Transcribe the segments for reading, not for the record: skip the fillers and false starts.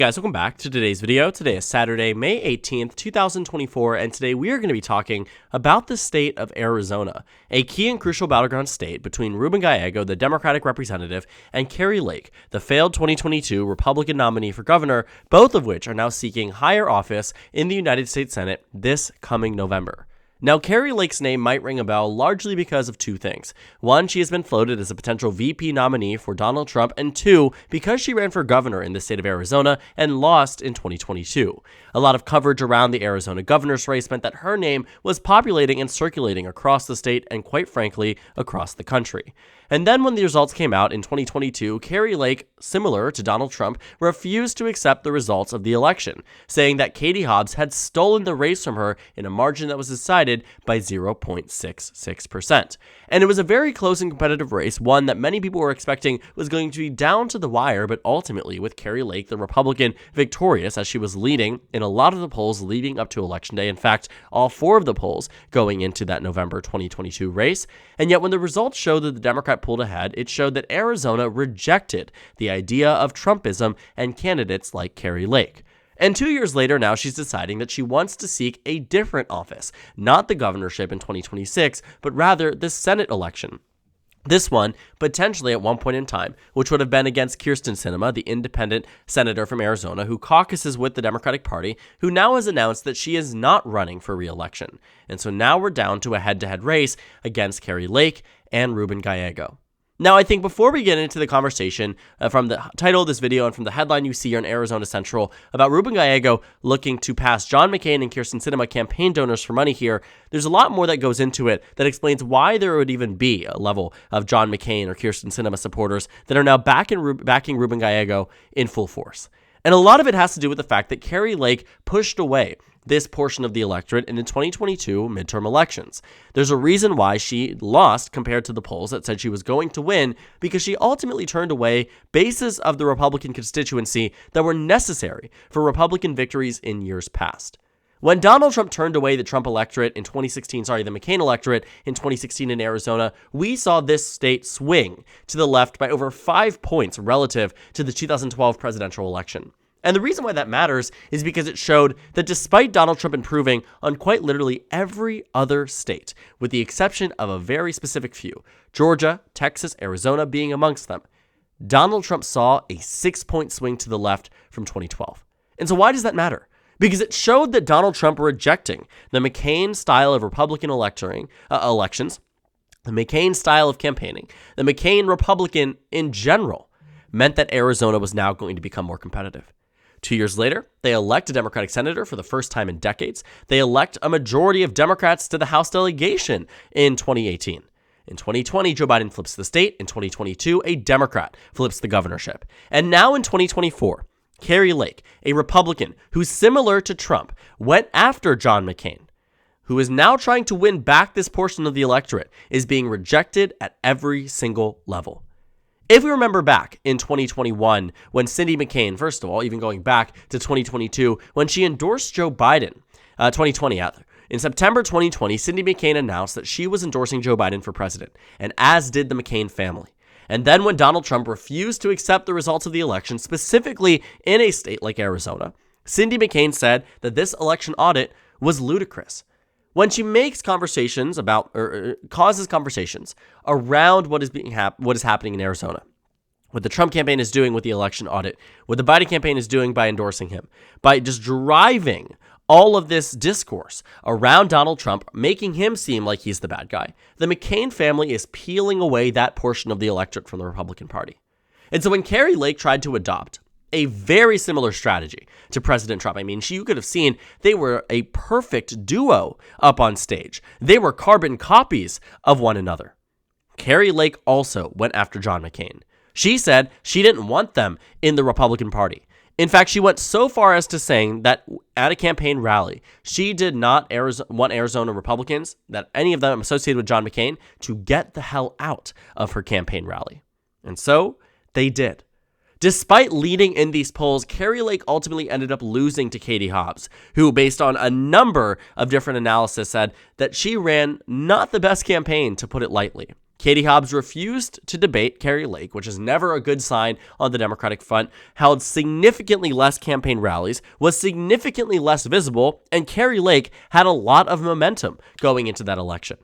Guys, welcome back to today's video. Today is Saturday, May 18th, 2024, and today we are going to be talking about the state of Arizona, a key and crucial battleground state between Ruben Gallego, the Democratic representative, and Kari Lake, the failed 2022 Republican nominee for governor, both of which are now seeking higher office in the United States Senate this coming November. Now, Kari Lake's name might ring a bell largely because of two things. One, she has been floated as a potential VP nominee for Donald Trump, and two, because she ran for governor in the state of Arizona and lost in 2022. A lot of coverage around the Arizona governor's race meant that her name was populating and circulating across the state and, quite frankly, across the country. And then when the results came out in 2022, Kari Lake, similar to Donald Trump, refused to accept the results of the election, saying that Katie Hobbs had stolen the race from her in a margin that was decided by 0.66%. And it was a very close and competitive race, one that many people were expecting was going to be down to the wire, but ultimately with Kari Lake, the Republican, victorious as she was leading in a lot of the polls leading up to Election Day. In fact, all four of the polls going into that November 2022 race. And yet when the results showed that the Democrat pulled ahead, it showed that Arizona rejected the idea of Trumpism and candidates like Kari Lake. And 2 years later, now she's deciding that she wants to seek a different office, not the governorship in 2026, but rather the Senate election. This one, potentially at one point in time, which would have been against Kyrsten Sinema, the independent senator from Arizona who caucuses with the Democratic Party, who now has announced that she is not running for re-election. And so now we're down to a head-to-head race against Kari Lake and Ruben Gallego. Now, I think before we get into the conversation from the title of this video and from the headline you see here in Arizona Central about Ruben Gallego looking to pass John McCain and Kyrsten Sinema campaign donors for money here, there's a lot more that goes into it that explains why there would even be a level of John McCain or Kyrsten Sinema supporters that are now backing Ruben Gallego in full force. And a lot of it has to do with the fact that Kari Lake pushed away this portion of the electorate in the 2022 midterm elections. There's a reason why she lost compared to the polls that said she was going to win, because she ultimately turned away bases of the Republican constituency that were necessary for Republican victories in years past. When Donald Trump turned away the Trump electorate in 2016, the McCain electorate in 2016 in Arizona, we saw this state swing to the left by over 5 points relative to the 2012 presidential election. And the reason why that matters is because it showed that despite Donald Trump improving on quite literally every other state, with the exception of a very specific few, Georgia, Texas, Arizona being amongst them, Donald Trump saw a 6-point swing to the left from 2012. And so why does that matter? Because it showed that Donald Trump rejecting the McCain style of Republican elections, the McCain style of campaigning, the McCain Republican in general, meant that Arizona was now going to become more competitive. 2 years later, they elect a Democratic senator for the first time in decades. They elect a majority of Democrats to the House delegation in 2018. In 2020, Joe Biden flips the state. In 2022, a Democrat flips the governorship. And now in 2024, Kari Lake, a Republican who's similar to Trump, went after John McCain, who is now trying to win back this portion of the electorate, is being rejected at every single level. If we remember back in 2021, when Cindy McCain, first of all, even going back to 2022, when she endorsed Joe Biden, 2020 rather, in September 2020, Cindy McCain announced that she was endorsing Joe Biden for president, and as did the McCain family. And then when Donald Trump refused to accept the results of the election, specifically in a state like Arizona, Cindy McCain said that this election audit was ludicrous. When she makes conversations about, or causes conversations around what is happening in Arizona, what the Trump campaign is doing with the election audit, what the Biden campaign is doing by endorsing him, by just driving all of this discourse around Donald Trump, making him seem like he's the bad guy, the McCain family is peeling away that portion of the electorate from the Republican Party. And so when Kari Lake tried to adopt a very similar strategy to President Trump. I mean, you could have seen they were a perfect duo up on stage. They were carbon copies of one another. Kari Lake also went after John McCain. She said she didn't want them in the Republican Party. In fact, she went so far as to saying that at a campaign rally, she did not want Arizona Republicans, that any of them associated with John McCain, to get the hell out of her campaign rally. And so they did. Despite leading in these polls, Kari Lake ultimately ended up losing to Katie Hobbs, who, based on a number of different analysis, said that she ran not the best campaign, to put it lightly. Katie Hobbs refused to debate Kari Lake, which is never a good sign on the Democratic front, held significantly less campaign rallies, was significantly less visible, and Kari Lake had a lot of momentum going into that election.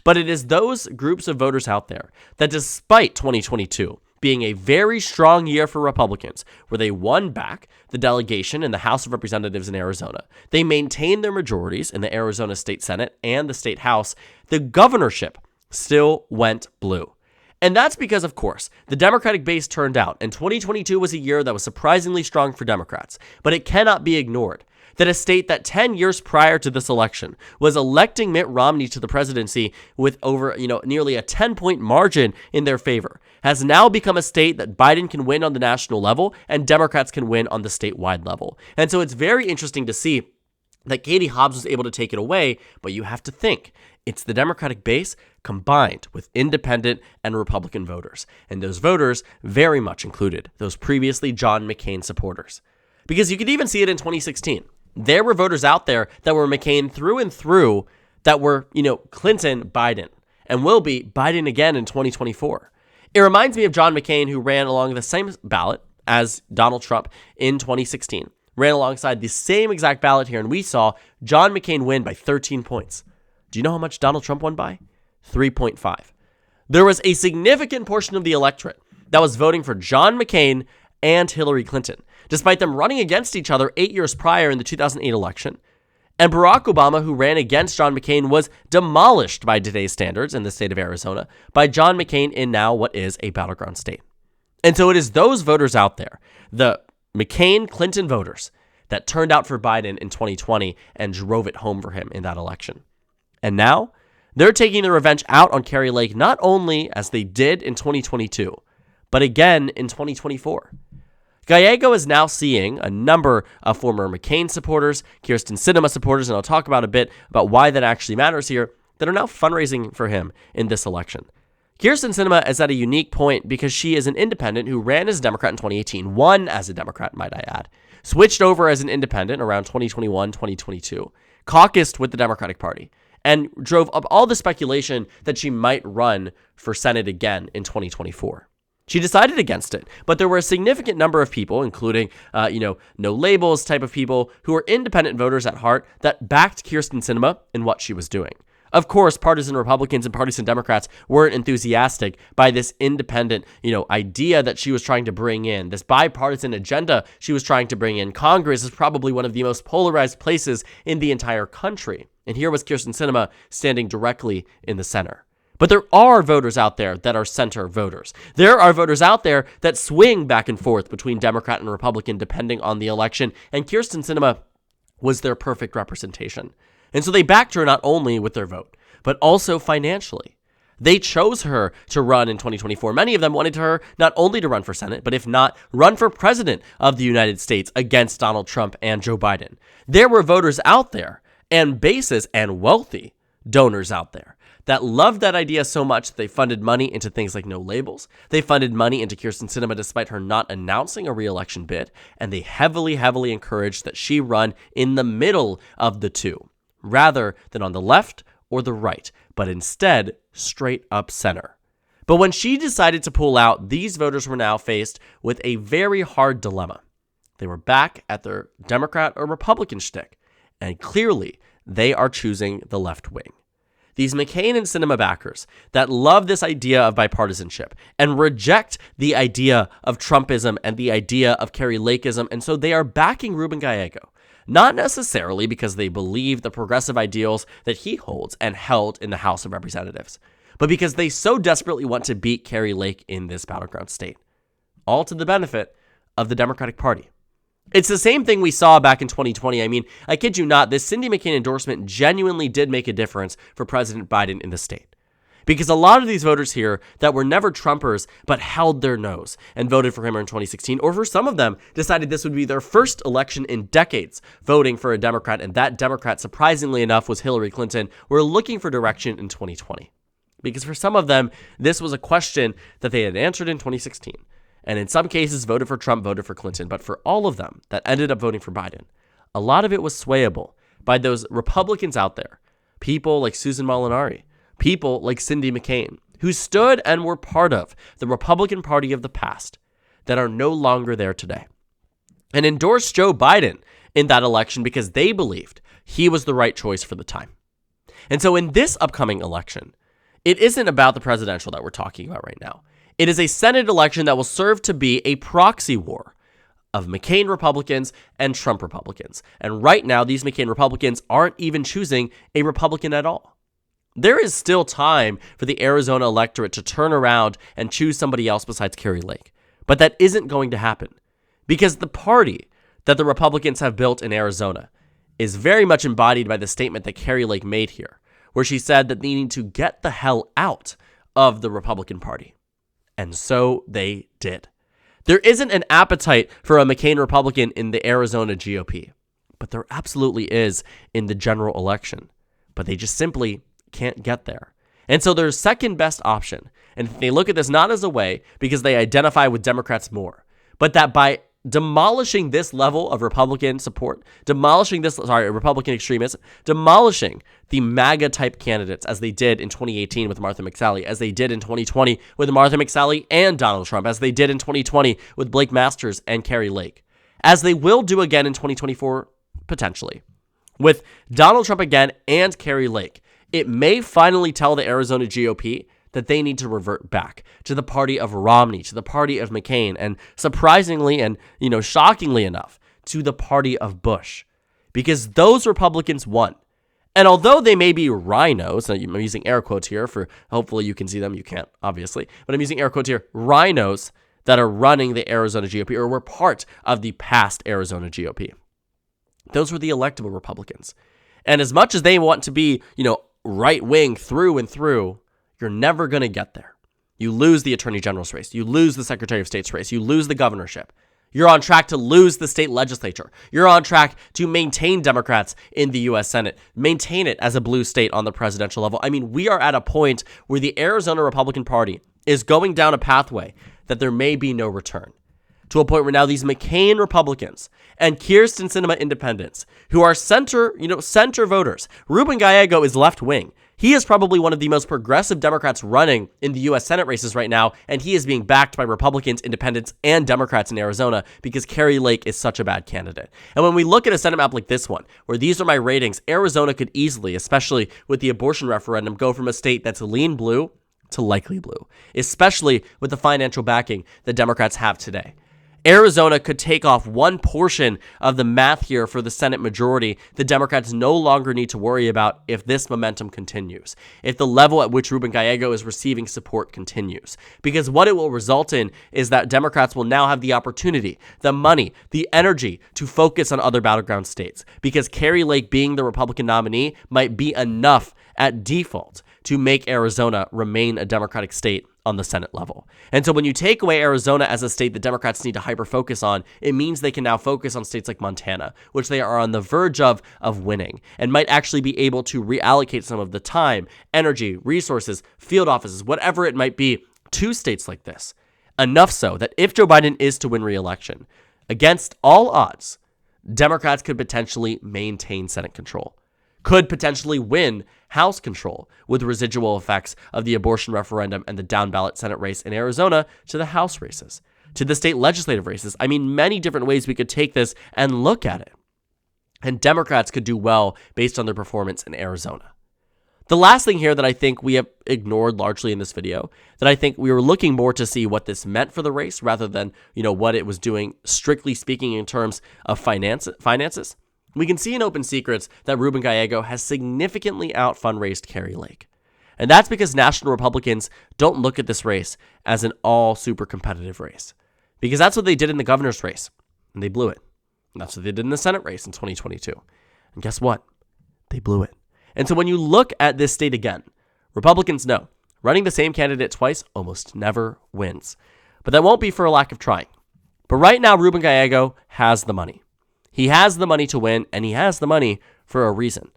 But it is those groups of voters out there that, despite 2022 being a very strong year for Republicans, where they won back the delegation in the House of Representatives in Arizona, they maintained their majorities in the Arizona State Senate and the State House, the governorship still went blue. And that's because, of course, the Democratic base turned out, and 2022 was a year that was surprisingly strong for Democrats. But it cannot be ignored that a state that 10 years prior to this election was electing Mitt Romney to the presidency with over, nearly a 10-point margin in their favor, has now become a state that Biden can win on the national level and Democrats can win on the statewide level. And so it's very interesting to see that Katie Hobbs was able to take it away, but you have to think, it's the Democratic base combined with independent and Republican voters. And those voters very much included those previously John McCain supporters. Because you could even see it in 2016. There were voters out there that were McCain through and through that were, Clinton, Biden, and will be Biden again in 2024. It reminds me of John McCain, who ran along the same ballot as Donald Trump in 2016. Ran alongside the same exact ballot here, and we saw John McCain win by 13 points. Do you know how much Donald Trump won by? 3.5. There was a significant portion of the electorate that was voting for John McCain and Hillary Clinton, despite them running against each other 8 years prior in the 2008 election. And Barack Obama, who ran against John McCain, was demolished by today's standards in the state of Arizona by John McCain in now what is a battleground state. And so it is those voters out there, the McCain-Clinton voters, that turned out for Biden in 2020 and drove it home for him in that election. And now, they're taking their revenge out on Kari Lake, not only as they did in 2022, but again in 2024. Gallego is now seeing a number of former McCain supporters, Kyrsten Sinema supporters, and I'll talk about a bit about why that actually matters here, that are now fundraising for him in this election. Kyrsten Sinema is at a unique point because she is an independent who ran as a Democrat in 2018, won as a Democrat, might I add, switched over as an independent around 2021, 2022, caucused with the Democratic Party, and drove up all the speculation that she might run for Senate again in 2024. She decided against it, but there were a significant number of people, including, no labels type of people, who were independent voters at heart that backed Kyrsten Sinema in what she was doing. Of course, partisan Republicans and partisan Democrats weren't enthusiastic by this independent, idea that she was trying to bring in, this bipartisan agenda she was trying to bring in. Congress is probably one of the most polarized places in the entire country. And here was Kyrsten Sinema standing directly in the center. But there are voters out there that are center voters. There are voters out there that swing back and forth between Democrat and Republican depending on the election, and Kyrsten Sinema was their perfect representation. And so they backed her not only with their vote, but also financially. They chose her to run in 2024. Many of them wanted her not only to run for Senate, but if not, run for president of the United States against Donald Trump and Joe Biden. There were voters out there, and bases and wealthy donors out there, that loved that idea so much that they funded money into things like no labels. They funded money into Kyrsten Sinema despite her not announcing a re-election bid, and they heavily encouraged that she run in the middle of the two, rather than on the left or the right, but instead straight up center. But when she decided to pull out, these voters were now faced with a very hard dilemma. They were back at their Democrat or Republican shtick, and clearly they are choosing the left wing. These McCain and Sinema backers that love this idea of bipartisanship and reject the idea of Trumpism and the idea of Kari Lakeism, and so they are backing Ruben Gallego, not necessarily because they believe the progressive ideals that he holds and held in the House of Representatives, but because they so desperately want to beat Kari Lake in this battleground state, all to the benefit of the Democratic Party. It's the same thing we saw back in 2020. I mean, I kid you not, this Cindy McCain endorsement genuinely did make a difference for President Biden in the state. Because a lot of these voters here that were never Trumpers but held their nose and voted for him in 2016, or for some of them, decided this would be their first election in decades voting for a Democrat, and that Democrat, surprisingly enough, was Hillary Clinton, were looking for direction in 2020. Because for some of them, this was a question that they had answered in 2016. And in some cases, voted for Trump, voted for Clinton. But for all of them that ended up voting for Biden, a lot of it was swayable by those Republicans out there. People like Susan Molinari, People like Cindy McCain, who stood and were part of the Republican Party of the past that are no longer there today, and endorsed Joe Biden in that election because they believed he was the right choice for the time. And so in this upcoming election, it isn't about the presidential that we're talking about right now. It is a Senate election that will serve to be a proxy war of McCain Republicans and Trump Republicans. And right now, these McCain Republicans aren't even choosing a Republican at all. There is still time for the Arizona electorate to turn around and choose somebody else besides Kari Lake. But that isn't going to happen because the party that the Republicans have built in Arizona is very much embodied by the statement that Kari Lake made here, where she said that they need to get the hell out of the Republican Party. And so they did. There isn't an appetite for a McCain Republican in the Arizona GOP, but there absolutely is in the general election. But they just simply can't get there. And so their second best option, and they look at this not as a way because they identify with Democrats more, but that by demolishing this level of Republican support, Republican extremism, demolishing the MAGA type candidates as they did in 2018 with Martha McSally, as they did in 2020 with Martha McSally and Donald Trump, as they did in 2020 with Blake Masters and Kari Lake, as they will do again in 2024, potentially, with Donald Trump again and Kari Lake. It may finally tell the Arizona GOP that they need to revert back to the party of Romney, to the party of McCain, and surprisingly and, shockingly enough, to the party of Bush, because those Republicans won. And although they may be rhinos, I'm using air quotes here for, hopefully you can see them, you can't, obviously, but I'm using air quotes here, rhinos that are running the Arizona GOP or were part of the past Arizona GOP. Those were the electable Republicans. And as much as they want to be, right-wing through and through, you're never going to get there. You lose the Attorney General's race. You lose the Secretary of State's race. You lose the governorship. You're on track to lose the state legislature. You're on track to maintain Democrats in the U.S. Senate, maintain it as a blue state on the presidential level. I mean, we are at a point where the Arizona Republican Party is going down a pathway that there may be no return. To a point where now these McCain Republicans and Kyrsten Sinema independents, who are center voters. Ruben Gallego is left-wing. He is probably one of the most progressive Democrats running in the U.S. Senate races right now, and he is being backed by Republicans, independents, and Democrats in Arizona because Kari Lake is such a bad candidate. And when we look at a Senate map like this one, where these are my ratings, Arizona could easily, especially with the abortion referendum, go from a state that's lean blue to likely blue, especially with the financial backing that Democrats have today. Arizona could take off one portion of the math here for the Senate majority the Democrats no longer need to worry about if this momentum continues, if the level at which Ruben Gallego is receiving support continues. Because what it will result in is that Democrats will now have the opportunity, the money, the energy to focus on other battleground states, because Kari Lake being the Republican nominee might be enough at default to make Arizona remain a Democratic state on the Senate level. And so when you take away Arizona as a state that Democrats need to hyper-focus on, it means they can now focus on states like Montana, which they are on the verge of winning, and might actually be able to reallocate some of the time, energy, resources, field offices, whatever it might be, to states like this. Enough so that if Joe Biden is to win re-election, against all odds, Democrats could potentially maintain Senate control, could potentially win House control with residual effects of the abortion referendum and the down-ballot Senate race in Arizona to the House races, to the state legislative races. I mean, many different ways we could take this and look at it. And Democrats could do well based on their performance in Arizona. The last thing here that I think we have ignored largely in this video, that I think we were looking more to see what this meant for the race rather than, what it was doing, strictly speaking, in terms of finances. We can see in open secrets that Ruben Gallego has significantly out-fundraised Kari Lake. And that's because national Republicans don't look at this race as an all super competitive race. Because that's what they did in the governor's race, and they blew it. And that's what they did in the Senate race in 2022. And guess what? They blew it. And so when you look at this state again, Republicans know running the same candidate twice almost never wins. But that won't be for a lack of trying. But right now, Ruben Gallego has the money. He has the money to win, and he has the money for a reason.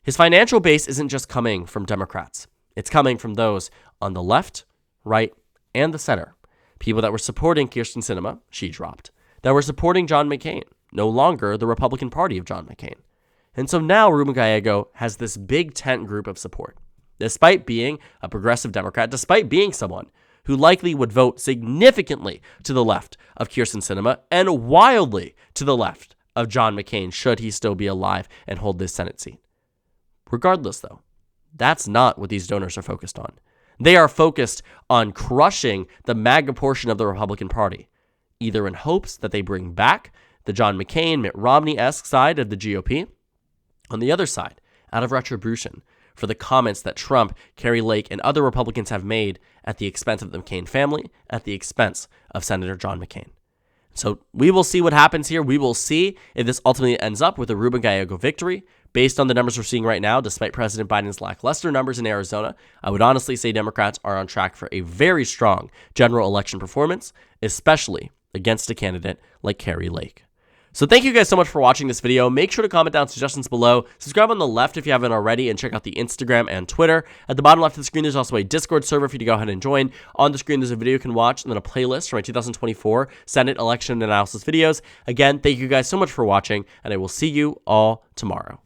His financial base isn't just coming from Democrats. It's coming from those on the left, right, and the center. People that were supporting Kyrsten Sinema, she dropped, that were supporting John McCain, no longer the Republican Party of John McCain. And so now Ruben Gallego has this big tent group of support. despite being a progressive Democrat, despite being someone who likely would vote significantly to the left of Kyrsten Sinema and wildly to the left of John McCain, should he still be alive and hold this Senate seat. Regardless, though, that's not what these donors are focused on. They are focused on crushing the MAGA portion of the Republican Party, either in hopes that they bring back the John McCain, Mitt Romney-esque side of the GOP, on the other side, out of retribution for the comments that Trump, Kari Lake, and other Republicans have made at the expense of the McCain family, at the expense of Senator John McCain. So we will see what happens here. We will see if this ultimately ends up with a Ruben Gallego victory. Based on the numbers we're seeing right now, despite President Biden's lackluster numbers in Arizona, I would honestly say Democrats are on track for a very strong general election performance, especially against a candidate like Kari Lake. So thank you guys so much for watching this video. Make sure to comment down suggestions below. Subscribe on the left if you haven't already, and check out the Instagram and Twitter. At the bottom left of the screen, there's also a Discord server for you to go ahead and join. On the screen, there's a video you can watch, and then a playlist for my 2024 Senate election analysis videos. Again, thank you guys so much for watching, and I will see you all tomorrow.